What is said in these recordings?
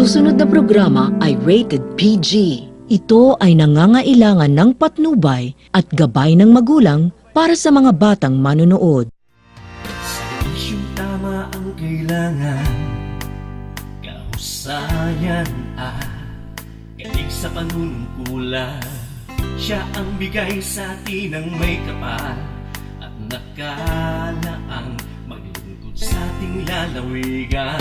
susunod na programa ay rated PG. Ito ay nangangailangan ng patnubay at gabay ng magulang para sa mga batang manonood. Isyong tama ang kailangan, kahusayan galing sa panunungkulan. Siya ang bigay sa atin ng may kapal at nakalaang maglungkod sa ating lalawigan.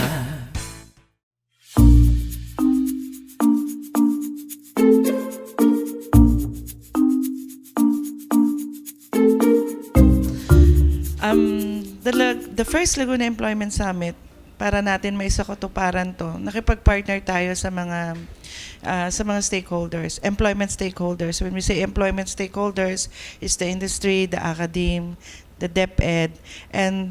The first Laguna Employment Summit, para natin may sakotuparan to, nakipag-partner tayo sa mga stakeholders, employment stakeholders. When we say employment stakeholders, it's the industry, the academe, the DepEd, and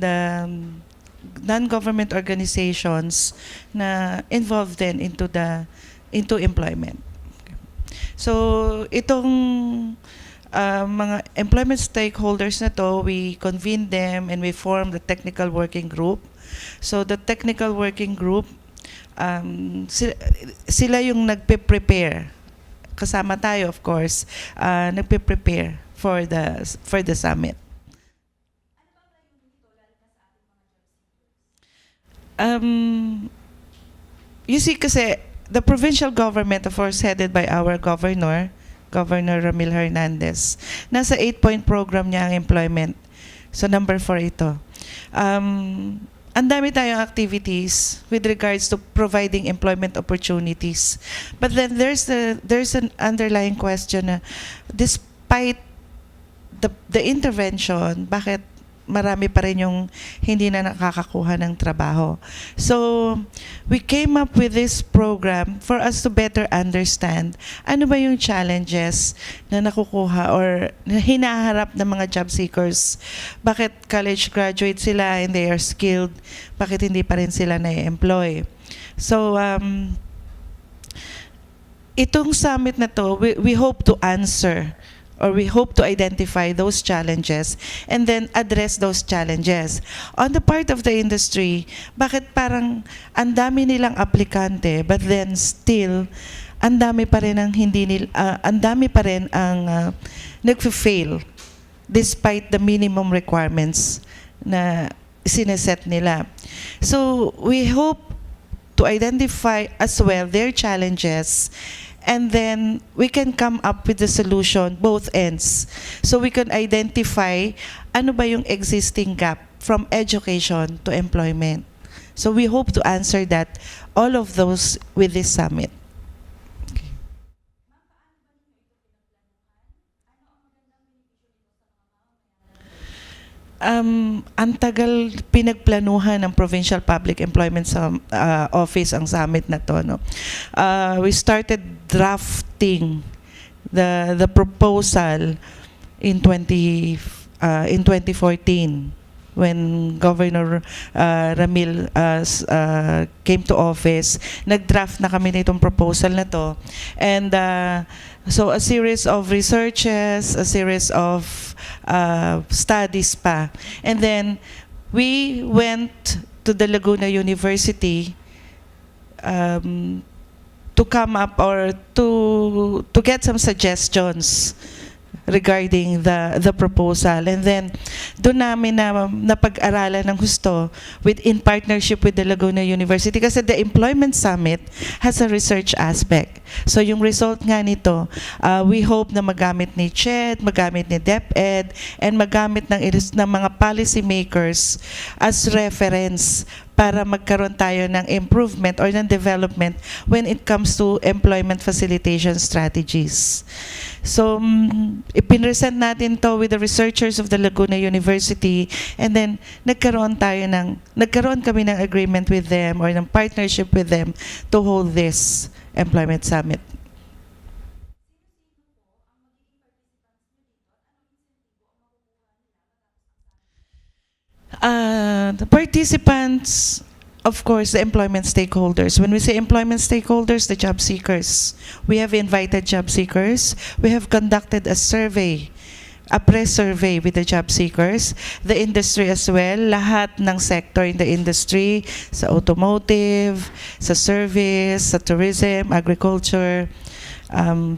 non-government organizations na involved then into employment. So itong mga employment stakeholders na to, we convene them and we form the technical working group. So the technical working group, sila yung nagpe-prepare. Kasama tayo, of course, nagpe-prepare for the summit. You see, kasi the provincial government, of course, headed by our Governor Ramil Hernandez, nasa 8-point program niya ang employment. So number 4 ito. Ang dami tayong activities with regards to providing employment opportunities. But then there's an underlying question na despite the intervention, bakit marami pa rin yung hindi na nakakakuha ng trabaho. So, we came up with this program for us to better understand ano ba yung challenges na nakukuha or na hinaharap ng mga job seekers. Bakit college graduate sila and they are skilled? Bakit hindi pa rin sila na-employ? So, itong summit na to, we hope to answer or we hope to identify those challenges and then address those challenges. On the part of the industry, bakit parang ang dami nilang aplikante but then still ang dami pa rin ang nagfe-fail despite the minimum requirements na sineset nila. So we hope to identify as well their challenges, and then we can come up with the solution, both ends. So we can identify ano ba yung existing gap from education to employment. So we hope to answer that, all of those with this summit. Ang tagal pinagplanuhan ng Provincial Public Employment Office ang summit na to, no? We started drafting the proposal in 2014 when Governor Ramil came to office. Nag-draft na kami nitong proposal na to, and so a series of researches, a series of studies pa. And then we went to the Laguna University to come up or to get some suggestions regarding the proposal. And then doon namin napag-aralan ng gusto in partnership with the Laguna University, kasi the Employment Summit has a research aspect. So yung result nga nito, we hope na magamit ni CHED, magamit ni DepEd, and magamit ng mga policy makers as reference para magkaroon tayo ng improvement or ng development when it comes to employment facilitation strategies. So, ipinresent natin to with the researchers of the Laguna University, and then nagkaroon kami ng agreement with them or ng partnership with them to hold this employment summit. The participants, of course, the employment stakeholders. When we say employment stakeholders, the job seekers. We have invited job seekers. We have conducted a survey a pre-survey with the job seekers, the industry as well, lahat ng sector in the industry, sa automotive, sa service, sa tourism, agriculture,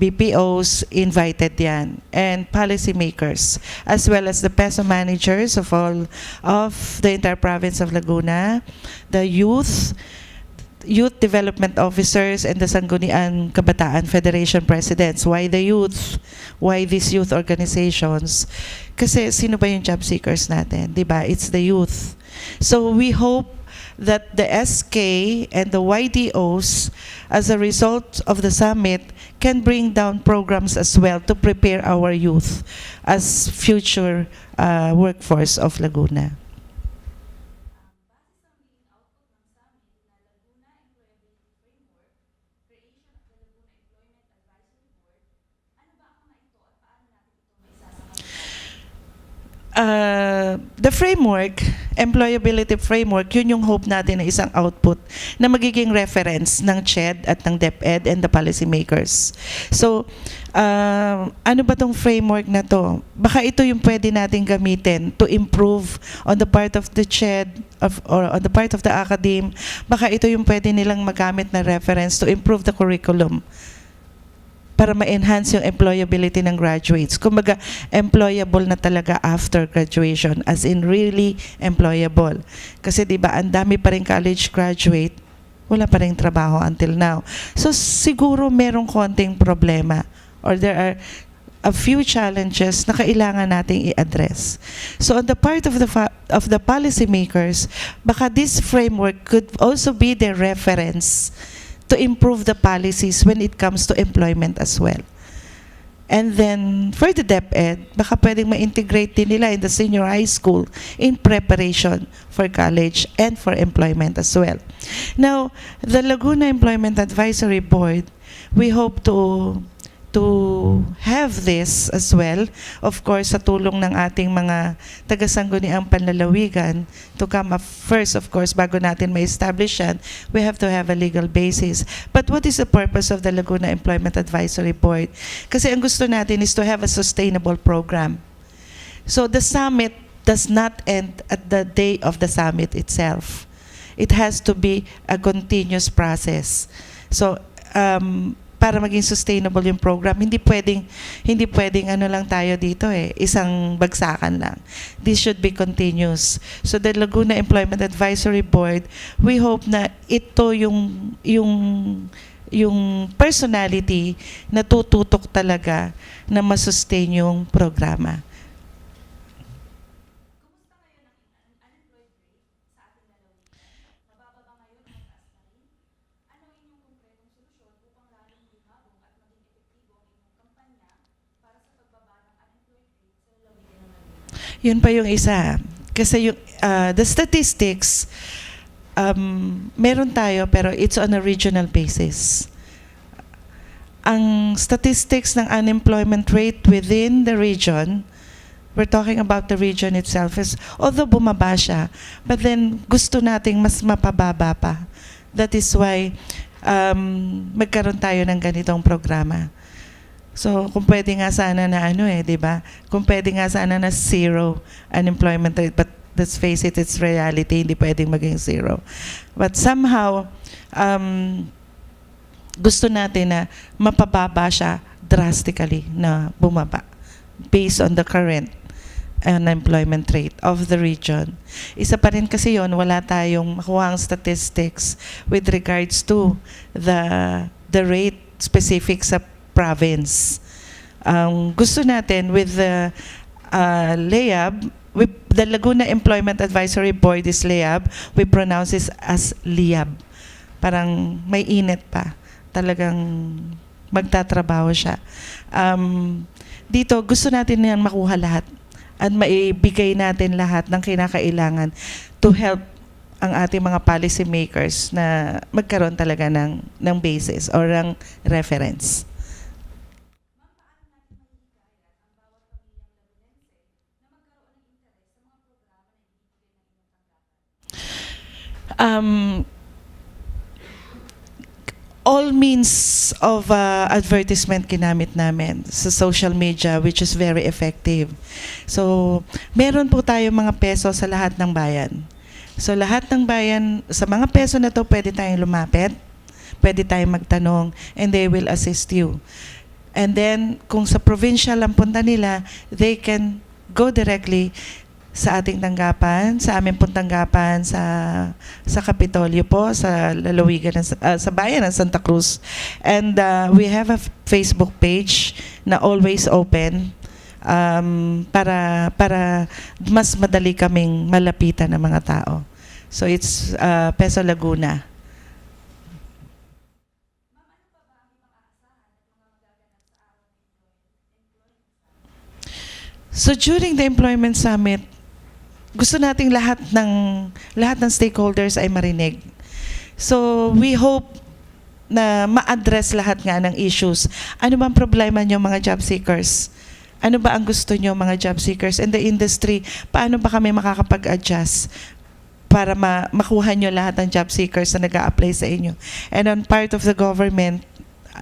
BPOs, invited yan, and policymakers, as well as the peso managers of all of the entire province of Laguna, the youth development officers, and the Sangguniang Kabataan Federation presidents. Why the youth? Why these youth organizations? Kasi sino ba yung job seekers natin? Diba? It's the youth. So we hope that the SK and the YDOs, as a result of the summit, can bring down programs as well to prepare our youth as future workforce of Laguna. The framework, employability framework, yun yung hope natin na isang output na magiging reference ng CHED at ng DepEd and the policymakers. So, ano ba tong framework na to? Baka ito yung pwede natin gamitin to improve on the part of the CHED or on the part of the academe. Baka ito yung pwede nilang magamit na reference to improve the curriculum para ma-enhance yung employability ng graduates. Kumbaga, employable na talaga after graduation, as in really employable. Kasi di ba, ang dami pa rin college graduate, wala pa rin trabaho until now. So siguro merong konting problema, or there are a few challenges na kailangan nating i-address. So on the part of the policymakers, baka this framework could also be the reference to improve the policies when it comes to employment as well. And then, for the DepEd, baka pwedeng ma-integrate din nila in the senior high school in preparation for college and for employment as well. Now, the Laguna Employment Advisory Board, we hope to have this as well, of course, sa tulong ng ating mga taga-sangguniang panlalawigan to come up first, of course, bago natin ma-establish yan, we have to have a legal basis. But what is the purpose of the Laguna Employment Advisory Board? Kasi ang gusto natin is to have a sustainable program. So the summit does not end at the day of the summit itself. It has to be a continuous process. So, para maging sustainable yung program, hindi pwedeng ano lang tayo dito isang bagsakan lang. This should be continuous. So the Laguna Employment Advisory Board, we hope na ito yung personality na tututok talaga na masustain yung programa. Yun pa yung isa. Kasi yung, the statistics, meron tayo pero it's on a regional basis. Ang statistics ng unemployment rate within the region, we're talking about the region itself, is although bumaba siya, but then gusto nating mas mapababa pa. That is why magkaroon tayo ng ganitong programa. So, kung pwede nga sana na di ba? Kung pwede nga sana na zero unemployment rate, but let's face it, it's reality, hindi pwedeng maging zero. But somehow, gusto natin na mapababa siya drastically na bumaba based on the current unemployment rate of the region. Isa pa rin kasi yon, wala tayong makuhang statistics with regards to the rate specific sa province. Gusto natin with the LEAB, the Laguna Employment Advisory Board is LEAB, we pronounce this as LEAB. Parang may init pa. Talagang magtatrabaho siya. Dito, gusto natin yan makuha lahat at maibigay natin lahat ng kinakailangan to help ang ating mga policy makers na magkaroon talaga ng basis or ng reference. all means of advertisement ginamit namin sa social media, which is very effective. So, meron po tayo mga peso sa lahat ng bayan. So, lahat ng bayan, sa mga peso na to, pwede tayong lumapit, pwede tayong magtanong, and they will assist you. And then, kung sa provincial ang punta nila, they can go directly sa ating tanggapan, sa aming pong tanggapan sa Kapitolyo po, sa lalawigan sa bayan ng Santa Cruz. And we have a Facebook page na always open para mas madali kaming malapitan ng mga tao. So it's Peso Laguna. So during the employment summit, gusto nating lahat ng stakeholders ay marinig. So we hope na ma-address lahat nga ng issues. Ano bang problema nyo mga job seekers? Ano ba ang gusto nyo mga job seekers in the industry? Paano ba kami makakapag-adjust para makuha nyo lahat ng job seekers na nag-a-apply sa inyo? And on part of the government,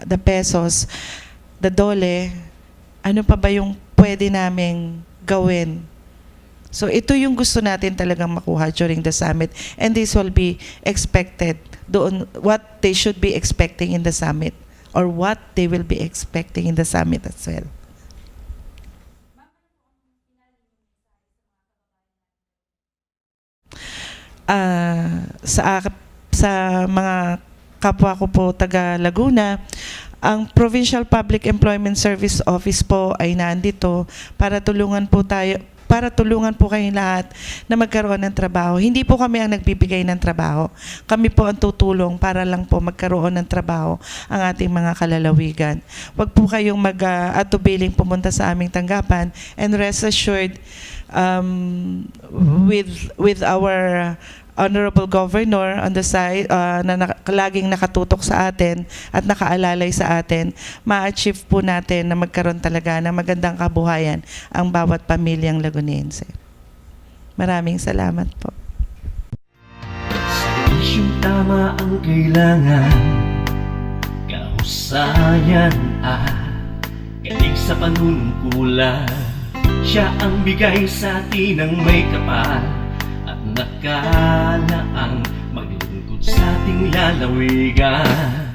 the pesos, the dole, ano pa ba yung pwede naming gawin? So ito yung gusto natin talagang makuha during the summit, and this will be expected doon, what they should be expecting in the summit, or what they will be expecting in the summit as well. Sa mga kapwa ko po taga Laguna, ang Provincial Public Employment Service Office po ay nandito para tulungan po kayong lahat na magkaroon ng trabaho. Hindi po kami ang nagbibigay ng trabaho. Kami po ang tutulong para lang po magkaroon ng trabaho ang ating mga kalalawigan. Huwag po kayong mag-atubiling pumunta sa aming tanggapan, and rest assured, with our Honorable Governor on the side na laging nakatutok sa atin at nakaalalay sa atin, ma-achieve po natin na magkaroon talaga ng magandang kabuhayan ang bawat pamilyang Lagunense. Maraming salamat po. Sa isyong tama ang kailangan, kahusayan galing sa panunungkulan. Siya ang bigay sa atin ng may kapal at nakalaang maglilingkod sa ating lalawigan.